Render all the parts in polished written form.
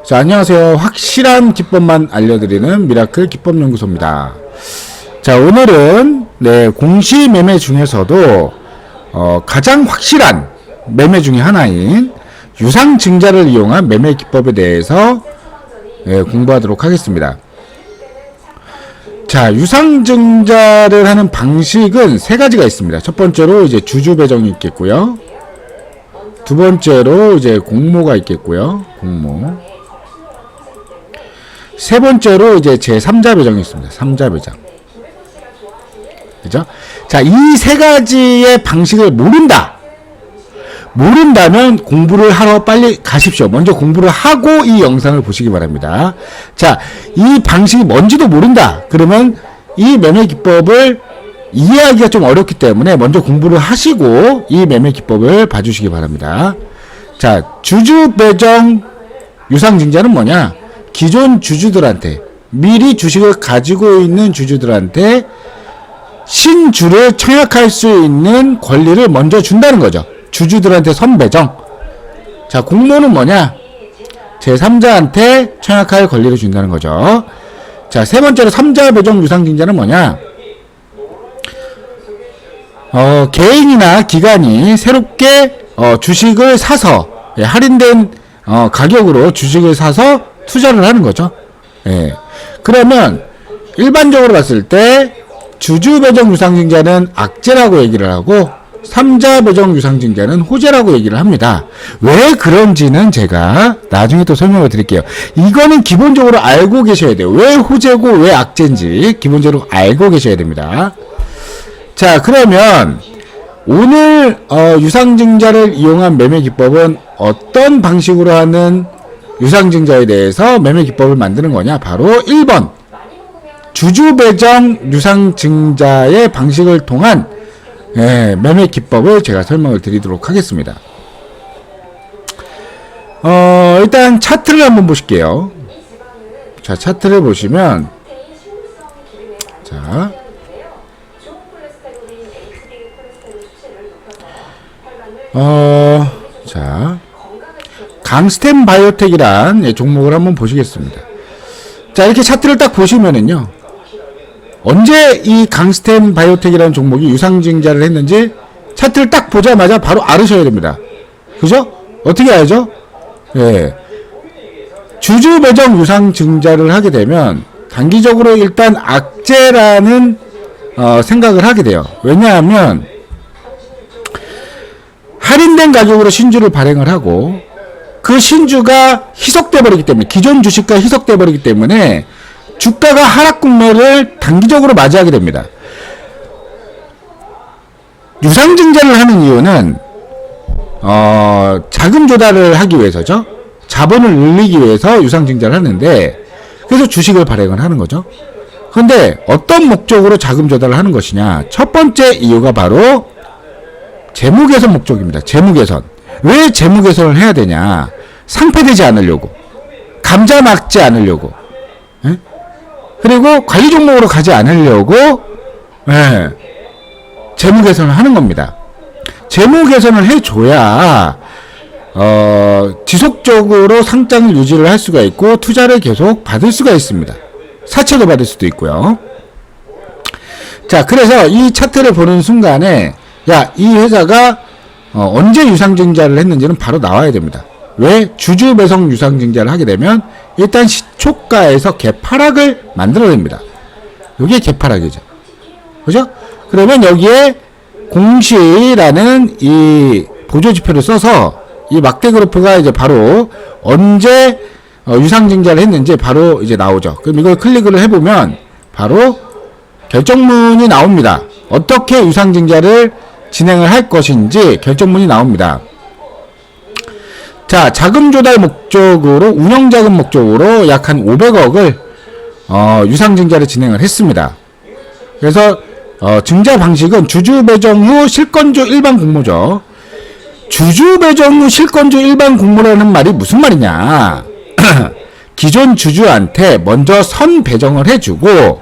자, 안녕하세요. 확실한 기법만 알려드리는 미라클 기법연구소입니다. 자, 오늘은 공시 매매 중에서도 가장 확실한 매매 중에 하나인 유상증자를 이용한 매매 기법에 대해서 공부하도록 하겠습니다. 자, 유상증자를 하는 방식은 세 가지가 있습니다. 첫 번째로 이제 주주 배정이 있겠고요. 두 번째로 이제 공모가 있겠고요. 공모. 세 번째로 이제 제3자 배정이 있습니다. 3자 배정. 그죠? 자, 이 세 가지의 방식을 모른다면 공부를 하러 빨리 가십시오. 먼저 공부를 하고 이 영상을 보시기 바랍니다. 자, 이 방식이 뭔지도 모른다. 그러면 이 매매 기법을 이해하기가 좀 어렵기 때문에 먼저 공부를 하시고 이 매매 기법을 봐주시기 바랍니다. 자, 주주 배정 유상증자는 뭐냐? 기존 주주들한테, 미리 주식을 가지고 있는 주주들한테 신주를 청약할 수 있는 권리를 먼저 준다는 거죠. 주주들한테 선배정. 자, 공모는 뭐냐? 제3자한테 청약할 권리를 준다는 거죠. 자, 세 번째로 3자 배정 유상증자는 뭐냐? 개인이나 기관이 새롭게 주식을 사서 할인된 가격으로 주식을 사서 투자를 하는 거죠. 예. 그러면 일반적으로 봤을 때 주주 배정 유상증자는 악재라고 얘기를 하고 3자 배정 유상증자는 호재라고 얘기를 합니다. 왜 그런지는 제가 나중에 또 설명을 드릴게요. 이거는 기본적으로 알고 계셔야 돼요. 왜 호재고 왜 악재인지 기본적으로 알고 계셔야 됩니다. 자, 그러면 오늘 유상증자를 이용한 매매 기법은 어떤 방식으로 하는 유상증자에 대해서 매매 기법을 만드는 거냐? 바로 1번 주주 배정 유상증자의 방식을 통한 매매 기법을 제가 설명을 드리도록 하겠습니다. 일단 차트를 한번 보실게요. 자, 차트를 보시면 자, 강스템 바이오텍이란 종목을 한번 보시겠습니다. 자, 이렇게 차트를 딱 보시면은요, 언제 이 강스템 바이오텍이라는 종목이 유상증자를 했는지 차트를 딱 보자마자 바로 알으셔야 됩니다. 그죠? 어떻게 알죠? 예. 주주 배정 유상증자를 하게 되면 단기적으로 일단 악재라는 생각을 하게 돼요. 왜냐하면 할인된 가격으로 신주를 발행을 하고 그 신주가 희석돼 버리기 때문에, 기존 주식과 희석돼 버리기 때문에 주가가 하락 국면을 단기적으로 맞이하게 됩니다. 유상증자를 하는 이유는 자금 조달을 하기 위해서죠. 자본을 늘리기 위해서 유상증자를 하는데, 그래서 주식을 발행을 하는 거죠. 그런데 어떤 목적으로 자금 조달을 하는 것이냐? 첫 번째 이유가 바로 재무개선 목적입니다. 재무개선. 왜 재무개선을 해야 되냐? 상폐되지 않으려고, 감자 막지 않으려고, 그리고 관리 종목으로 가지 않으려고 재무개선을 하는 겁니다. 재무개선을 해줘야 지속적으로 상장을 유지를 할 수가 있고 투자를 계속 받을 수가 있습니다. 사채도 받을 수도 있고요. 자, 그래서 이 차트를 보는 순간에 이 회사가 언제 유상증자를 했는지는 바로 나와야 됩니다. 왜? 주주 배정 유상증자를 하게 되면 일단 시초가에서 개파락을 만들어냅니다. 이게 개파락이죠. 그죠? 그러면 여기에 공시라는 이 보조지표를 써서 이 막대 그래프가 이제 바로 언제 유상증자를 했는지 바로 이제 나오죠. 그럼 이걸 클릭을 해보면 바로 결정문이 나옵니다. 어떻게 유상증자를 진행을 할 것인지 결정문이 나옵니다. 자, 자금 조달 목적으로, 운영자금 목적으로 약 한 500억을 유상증자를 진행을 했습니다. 그래서 증자 방식은 주주 배정 후 실권주 일반 공모죠. 주주 배정 후 실권주 일반 공모라는 말이 무슨 말이냐? 기존 주주한테 먼저 선 배정을 해주고,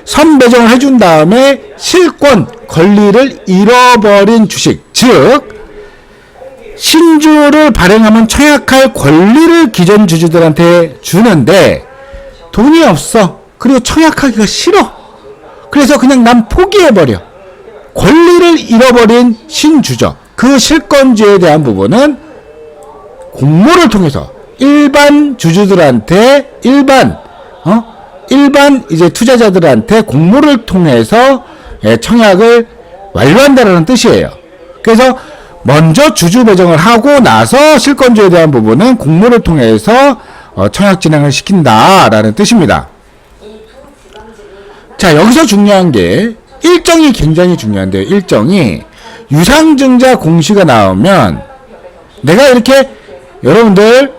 선 배정을 해준 다음에 실권, 권리를 잃어버린 주식, 즉 신주를 발행하면 청약할 권리를 기존 주주들한테 주는데 돈이 없어. 그리고 청약하기가 싫어. 그래서 그냥 난 포기해버려. 권리를 잃어버린 신주죠. 그 실권주에 대한 부분은 공모를 통해서 일반 주주들한테 일반 이제 투자자들한테 공모를 통해서 청약을 완료한다라는 뜻이에요. 그래서 먼저 주주 배정을 하고 나서 실권주에 대한 부분은 공모를 통해서 청약 진행을 시킨다라는 뜻입니다. 자, 여기서 중요한 게 일정이 굉장히 중요한데요. 일정이 유상증자 공시가 나오면 내가 이렇게 여러분들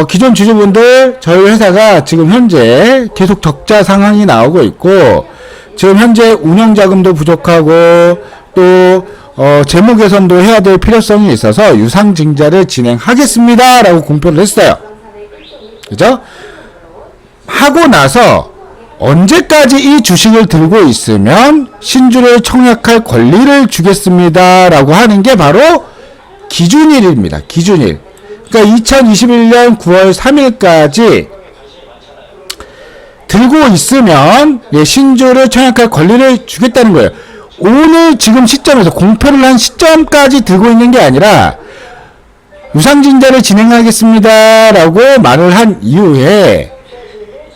기존 주주분들 저희 회사가 지금 현재 계속 적자 상황이 나오고 있고 지금 현재 운영자금도 부족하고 또 재무 개선도 해야 될 필요성이 있어서 유상증자를 진행하겠습니다 라고 공표를 했어요. 그죠? 하고 나서 언제까지 이 주식을 들고 있으면 신주를 청약할 권리를 주겠습니다 라고 하는 게 바로 기준일입니다. 기준일. 그러니까 2021년 9월 3일까지 들고 있으면 신주를 청약할 권리를 주겠다는 거예요. 오늘 지금 시점에서 공표를 한 시점까지 들고 있는 게 아니라 유상증자를 진행하겠습니다 라고 말을 한 이후에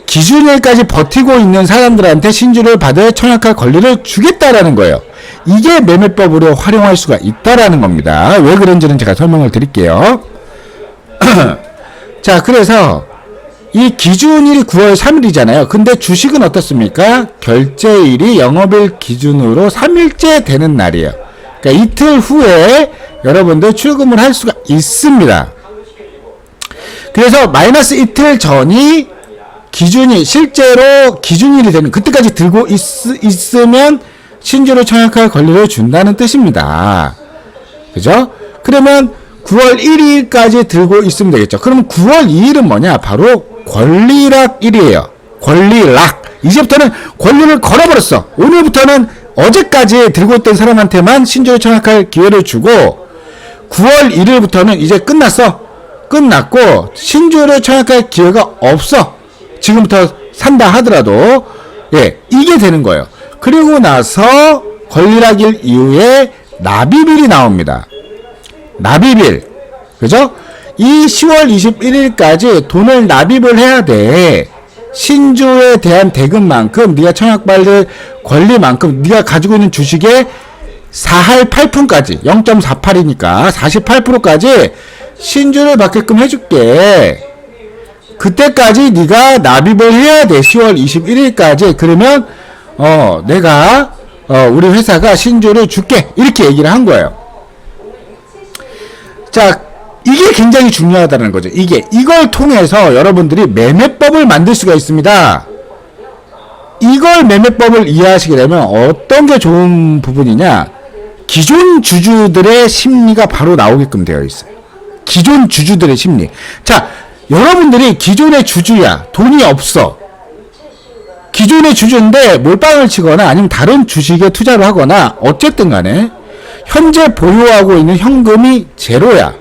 기준일까지 버티고 있는 사람들한테 신주를 받을 청약할 권리를 주겠다라는 거예요. 이게 매매법으로 활용할 수가 있다라는 겁니다. 왜 그런지는 제가 설명을 드릴게요. 자, 그래서 이 기준일이 9월 3일이잖아요. 근데 주식은 어떻습니까? 결제일이 영업일 기준으로 3일째 되는 날이에요. 그러니까 이틀 후에 여러분들 출금을 할 수가 있습니다. 그래서 마이너스 이틀 전이 기준이 실제로 기준일이 되는 그때까지 들고 있으면 신주를 청약할 권리를 준다는 뜻입니다. 그죠? 그러면 9월 1일까지 들고 있으면 되겠죠. 그럼 9월 2일은 뭐냐? 바로 권리락일이에요. 권리락. 이제부터는 권리를 걸어버렸어. 오늘부터는 어제까지 들고 있던 사람한테만 신주를 청약할 기회를 주고 9월 1일부터는 이제 끝났어. 끝났고 신주를 청약할 기회가 없어. 지금부터 산다 하더라도 이게 되는 거예요. 그리고 나서 권리락일 이후에 납입일이 나옵니다. 납입일. 그죠? 이 10월 21일까지 돈을 납입을 해야 돼. 신주에 대한 대금만큼 네가 청약받을 권리만큼 네가 가지고 있는 주식의 4할 8푼까지 0.48이니까 48%까지 신주를 받게끔 해줄게. 그때까지 네가 납입을 해야 돼. 10월 21일까지. 그러면 내가 우리 회사가 신주를 줄게. 이렇게 얘기를 한 거예요. 자, 이게 굉장히 중요하다는 거죠. 이걸 통해서 여러분들이 매매법을 만들 수가 있습니다. 이걸 매매법을 이해하시게 되면 어떤 게 좋은 부분이냐? 기존 주주들의 심리가 바로 나오게끔 되어 있어요. 기존 주주들의 심리. 자, 여러분들이 기존의 주주야. 돈이 없어. 기존의 주주인데 몰빵을 치거나 아니면 다른 주식에 투자를 하거나 어쨌든 간에 현재 보유하고 있는 현금이 제로야.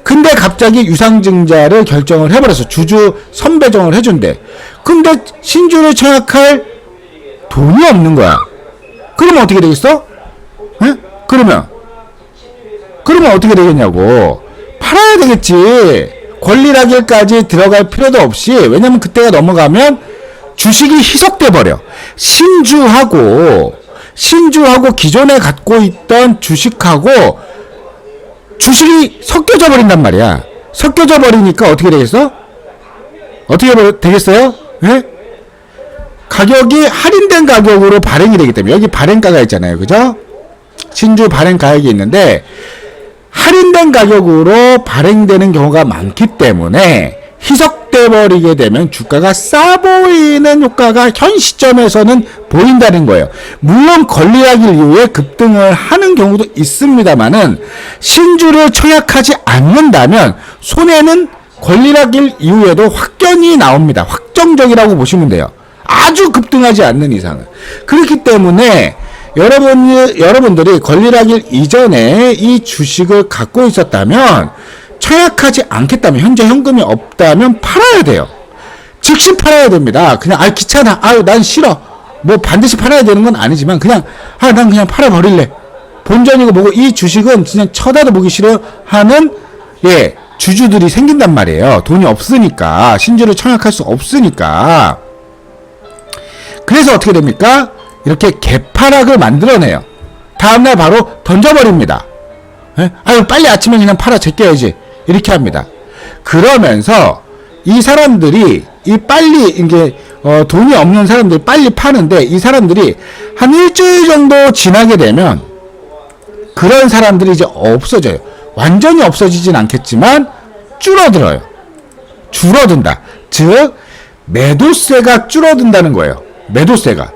근데 갑자기 유상증자를 결정을 해버렸어. 주주 선배정을 해준대. 근데 신주를 청약할 돈이 없는 거야. 그러면 어떻게 되겠어? 에? 그러면 어떻게 되겠냐고. 팔아야 되겠지. 권리락일까지 들어갈 필요도 없이. 왜냐면 그때가 넘어가면 주식이 희석돼 버려. 신주하고 기존에 갖고 있던 주식하고 주식이 섞여져 버린단 말이야. 섞여져 버리니까 어떻게 되겠어? 어떻게 되겠어요? 예? 가격이 할인된 가격으로 발행이 되기 때문에 여기 발행가가 있잖아요. 그죠? 신주 발행 가격이 있는데 할인된 가격으로 발행되는 경우가 많기 때문에 희석돼 버리게 되면 주가가 싸 보이는 효과가 현 시점에서는 보인다는 거예요. 물론 권리락일 이후에 급등을 하는 경우도 있습니다만은 신주를 청약하지 않는다면 손해는 권리락일 이후에도 확견이 나옵니다. 확정적이라고 보시면 돼요. 아주 급등하지 않는 이상은. 그렇기 때문에 여러분들이 권리락일 이전에 이 주식을 갖고 있었다면, 청약하지 않겠다면, 현재 현금이 없다면 팔아야 돼요. 즉시 팔아야 됩니다. 그냥, 귀찮아. 난 싫어. 뭐 반드시 팔아야 되는 건 아니지만, 그냥, 난 그냥 팔아버릴래. 본전이고 뭐고, 이 주식은 그냥 쳐다도 보기 싫어 하는, 주주들이 생긴단 말이에요. 돈이 없으니까. 신주를 청약할 수 없으니까. 그래서 어떻게 됩니까? 이렇게 개파락을 만들어내요. 다음날 바로 던져버립니다. 빨리 아침에 그냥 팔아 제껴야지. 이렇게 합니다. 그러면서 이 사람들이 빨리 이게 돈이 없는 사람들이 빨리 파는데, 이 사람들이 한 일주일 정도 지나게 되면 그런 사람들이 이제 없어져요. 완전히 없어지진 않겠지만 줄어들어요. 줄어든다. 즉 매도세가 줄어든다는 거예요. 매도세가.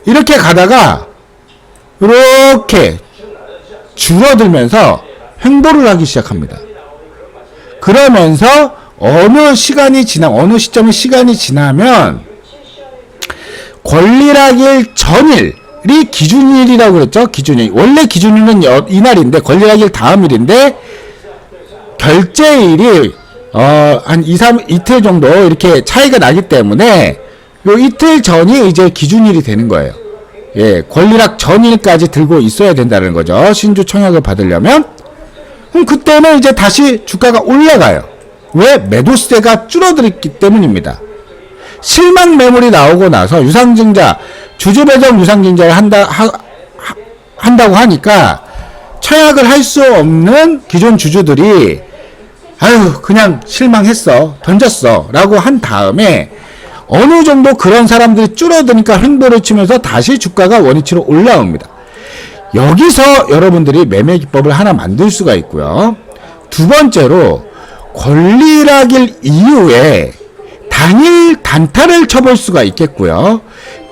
이렇게 가다가 이렇게 줄어들면서 횡보를 하기 시작합니다. 그러면서 어느 시점의 시간이 지나면 권리락일 전일이 기준일이라고 그랬죠. 기준일. 원래 기준일은 이날인데 권리락일 다음일인데 결제일이 한 2, 이틀 정도 이렇게 차이가 나기 때문에 요 이틀 전이 이제 기준일이 되는 거예요. 권리락 전일까지 들고 있어야 된다는 거죠. 신주 청약을 받으려면. 그럼 그때는 이제 다시 주가가 올라가요. 왜? 매도세가 줄어들었기 때문입니다. 실망 매물이 나오고 나서 주주 배정 유상증자를 한다고 하니까 청약을 할 수 없는 기존 주주들이 그냥 실망했어, 던졌어 라고 한 다음에 어느 정도 그런 사람들이 줄어드니까 횡보를 치면서 다시 주가가 원위치로 올라옵니다. 여기서 여러분들이 매매 기법을 하나 만들 수가 있고요. 두 번째로 권리락일 이후에 당일 단타를 쳐볼 수가 있겠고요.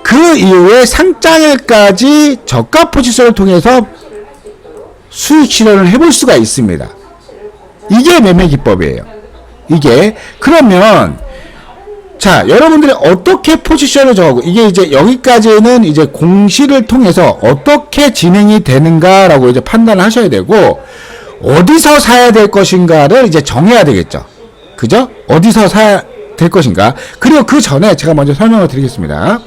그 이후에 상장일까지 저가 포지션을 통해서 수익 실현을 해볼 수가 있습니다. 이게 매매 기법이에요. 그러면 자, 여러분들이 어떻게 포지션을 정하고, 이게 이제 여기까지는 이제 공시를 통해서 어떻게 진행이 되는가라고 이제 판단을 하셔야 되고, 어디서 사야 될 것인가를 이제 정해야 되겠죠. 그죠? 어디서 사야 될 것인가. 그리고 그 전에 제가 먼저 설명을 드리겠습니다.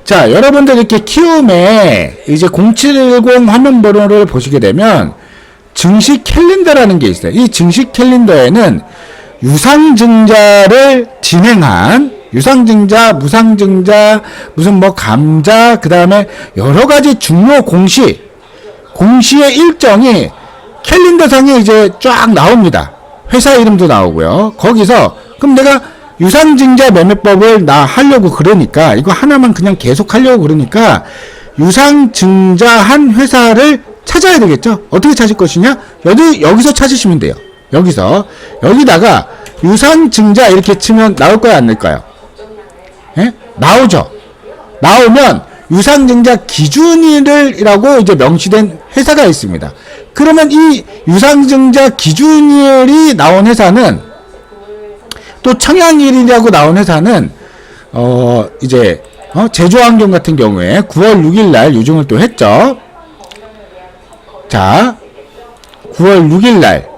자, 여러분들 이렇게 키움에 이제 0710 화면 번호를 보시게 되면 증시 캘린더라는 게 있어요. 이 증시 캘린더에는 유상증자를 진행한 유상증자, 무상증자, 무슨 뭐 감자, 그 다음에 여러 가지 중요 공시의 일정이 캘린더상에 이제 쫙 나옵니다. 회사 이름도 나오고요. 거기서 그럼 내가 유상증자 매매법을 하려고 그러니까 이거 하나만 그냥 계속 하려고 그러니까 유상증자한 회사를 찾아야 되겠죠. 어떻게 찾을 것이냐? 여기서 찾으시면 돼요. 여기다가 유상증자 이렇게 치면 나올 거야, 안 나올까요? 나오죠. 나오면 유상증자 기준일이라고 이제 명시된 회사가 있습니다. 그러면 이 유상증자 기준일이 나온 회사는 또 청약일이라고 나온 회사는 제주환경 같은 경우에 9월 6일 날 유증을 또 했죠. 자, 9월 6일 날.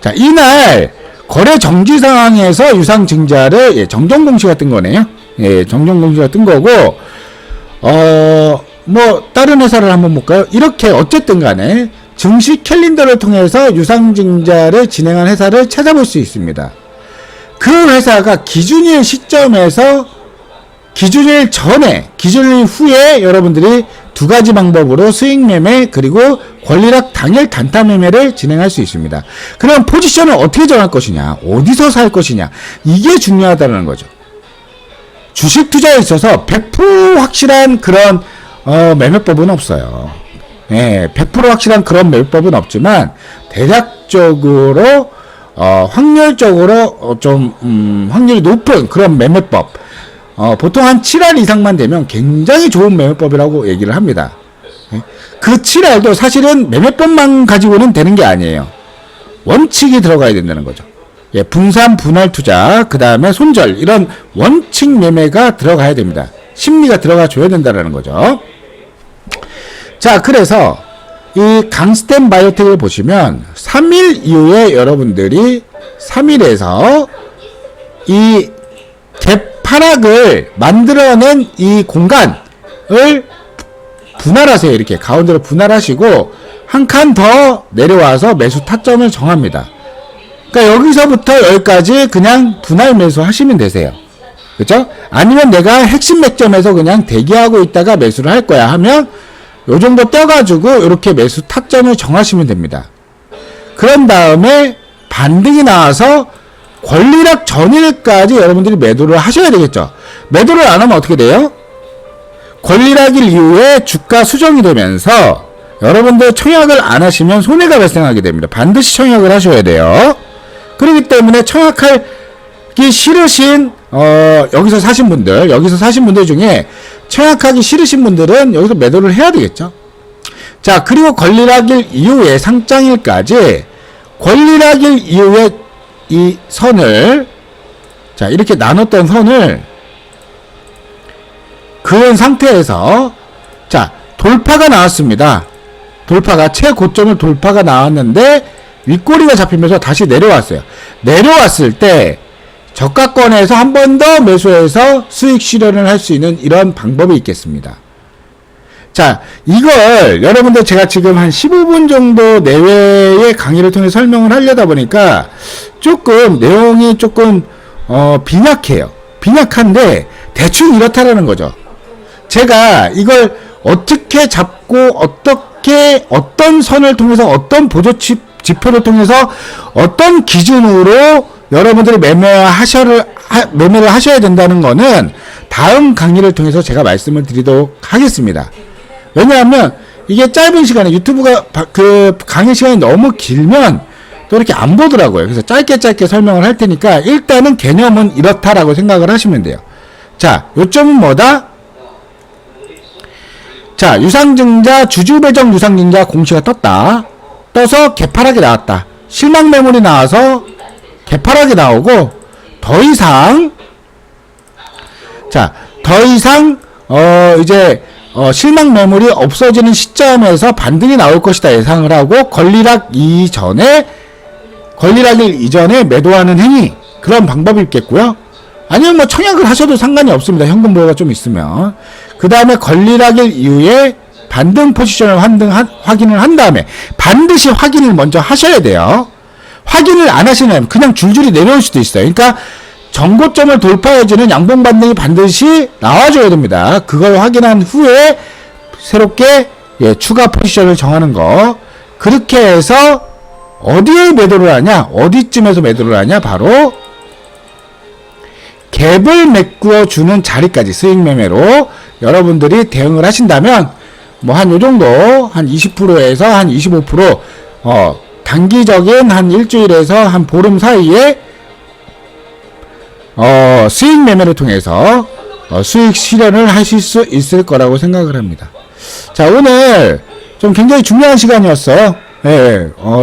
자, 이날 거래 정지 상황에서 유상증자를 정정공시가 뜬 거네요. 정정공시가 뜬 거고, 다른 회사를 한번 볼까요? 이렇게 어쨌든 간에 증시 캘린더를 통해서 유상증자를 진행한 회사를 찾아볼 수 있습니다. 그 회사가 기준일 시점에서 기준일 전에, 기준일 후에 여러분들이 두 가지 방법으로 수익 매매 그리고 권리락 당일 단타 매매를 진행할 수 있습니다. 그럼 포지션을 어떻게 정할 것이냐, 어디서 살 것이냐, 이게 중요하다는 거죠. 주식 투자에 있어서 100% 확실한 그런 매매법은 없어요. 100% 확실한 그런 매매법은 없지만 대략적으로 확률적으로 확률이 높은 그런 매매법, 보통 한 7알 이상만 되면 굉장히 좋은 매매법이라고 얘기를 합니다. 그 7알도 사실은 매매법만 가지고는 되는 게 아니에요. 원칙이 들어가야 된다는 거죠. 분산 분할 투자, 그 다음에 손절, 이런 원칙 매매가 들어가야 됩니다. 심리가 들어가 줘야 된다라는 거죠. 자, 그래서 이 강스템 바이오텍을 보시면 3일 이후에 여러분들이 3일에서 이 개파락을 만들어낸 이 공간을 분할하세요. 이렇게 가운데로 분할하시고 한 칸 더 내려와서 매수 타점을 정합니다. 그러니까 여기서부터 여기까지 그냥 분할 매수 하시면 되세요. 그렇죠? 아니면 내가 핵심 맥점에서 그냥 대기하고 있다가 매수를 할 거야 하면 요 정도 떼가지고 이렇게 매수 타점을 정하시면 됩니다. 그런 다음에 반등이 나와서 권리락 전일까지 여러분들이 매도를 하셔야 되겠죠. 매도를 안 하면 어떻게 돼요? 권리락일 이후에 주가 수정이 되면서 여러분들 청약을 안 하시면 손해가 발생하게 됩니다. 반드시 청약을 하셔야 돼요. 그렇기 때문에 청약하기 싫으신 여기서 사신 분들 중에 청약하기 싫으신 분들은 여기서 매도를 해야 되겠죠. 자, 그리고 권리락일 이후에 상장일까지 권리락일 이후에 이 선을, 자, 이렇게 나눴던 선을 그은 상태에서, 자, 돌파가 나왔습니다. 돌파가 최고점을 돌파가 나왔는데 윗꼬리가 잡히면서 다시 내려왔어요. 내려왔을 때 저가권에서 한 번 더 매수해서 수익 실현을 할 수 있는 이런 방법이 있겠습니다. 자, 이걸 여러분들 제가 지금 한 15분 정도 내외의 강의를 통해 설명을 하려다 보니까 조금 내용이 조금 빈약해요. 빈약한데 대충 이렇다라는 거죠. 제가 이걸 어떻게 잡고 어떤 선을 통해서 어떤 보조 지표를 통해서 어떤 기준으로 여러분들이 매매를 하셔야 된다는 거는 다음 강의를 통해서 제가 말씀을 드리도록 하겠습니다. 왜냐하면 이게 짧은 시간에 유튜브가 그 강의 시간이 너무 길면 또 이렇게 안 보더라고요. 그래서 짧게 설명을 할 테니까 일단은 개념은 이렇다라고 생각을 하시면 돼요. 자, 요점은 뭐다? 자, 유상증자, 주주배정 유상증자 공시가 떴다. 떠서 개파락이 나왔다. 실망 매물이 나와서 개파락이 나오고 더 이상 이제 실망 매물이 없어지는 시점에서 반등이 나올 것이다 예상을 하고 권리락 이전에 매도하는 행위, 그런 방법이 있겠고요. 아니면 뭐 청약을 하셔도 상관이 없습니다. 현금 보유가 좀 있으면. 그 다음에 권리락일 이후에 반등 포지션을 확인을 한 다음에 반드시 확인을 먼저 하셔야 돼요. 확인을 안 하시면 그냥 줄줄이 내려올 수도 있어요. 그러니까 정고점을 돌파해주는 양봉 반등이 반드시 나와줘야 됩니다. 그걸 확인한 후에 새롭게 추가 포지션을 정하는 거. 그렇게 해서 어디에 매도를 하냐, 어디쯤에서 매도를 하냐, 바로 갭을 메꾸어 주는 자리까지 수익 매매로 여러분들이 대응을 하신다면 뭐 한 요 정도 한 20%에서 한 25% 단기적인 한 일주일에서 한 보름 사이에 수익 매매를 통해서 수익 실현을 하실 수 있을 거라고 생각을 합니다. 자, 오늘 좀 굉장히 중요한 시간이었어요.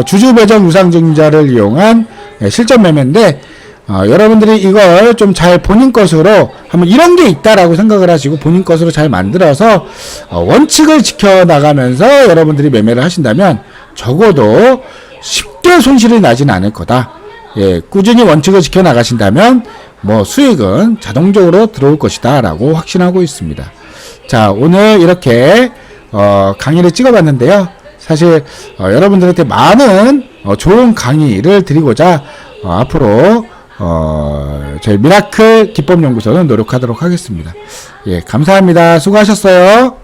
주주 배정 유상증자를 이용한 실전 매매인데 여러분들이 이걸 좀 잘 본인 것으로 한번 이런 게 있다라고 생각을 하시고 본인 것으로 잘 만들어서 원칙을 지켜나가면서 여러분들이 매매를 하신다면 적어도 쉽게 손실이 나지는 않을 거다. 꾸준히 원칙을 지켜나가신다면 뭐 수익은 자동적으로 들어올 것이다 라고 확신하고 있습니다. 자, 오늘 이렇게 강의를 찍어봤는데요. 사실 여러분들한테 많은 좋은 강의를 드리고자 앞으로 저희 미라클 기법연구소는 노력하도록 하겠습니다. 감사합니다. 수고하셨어요.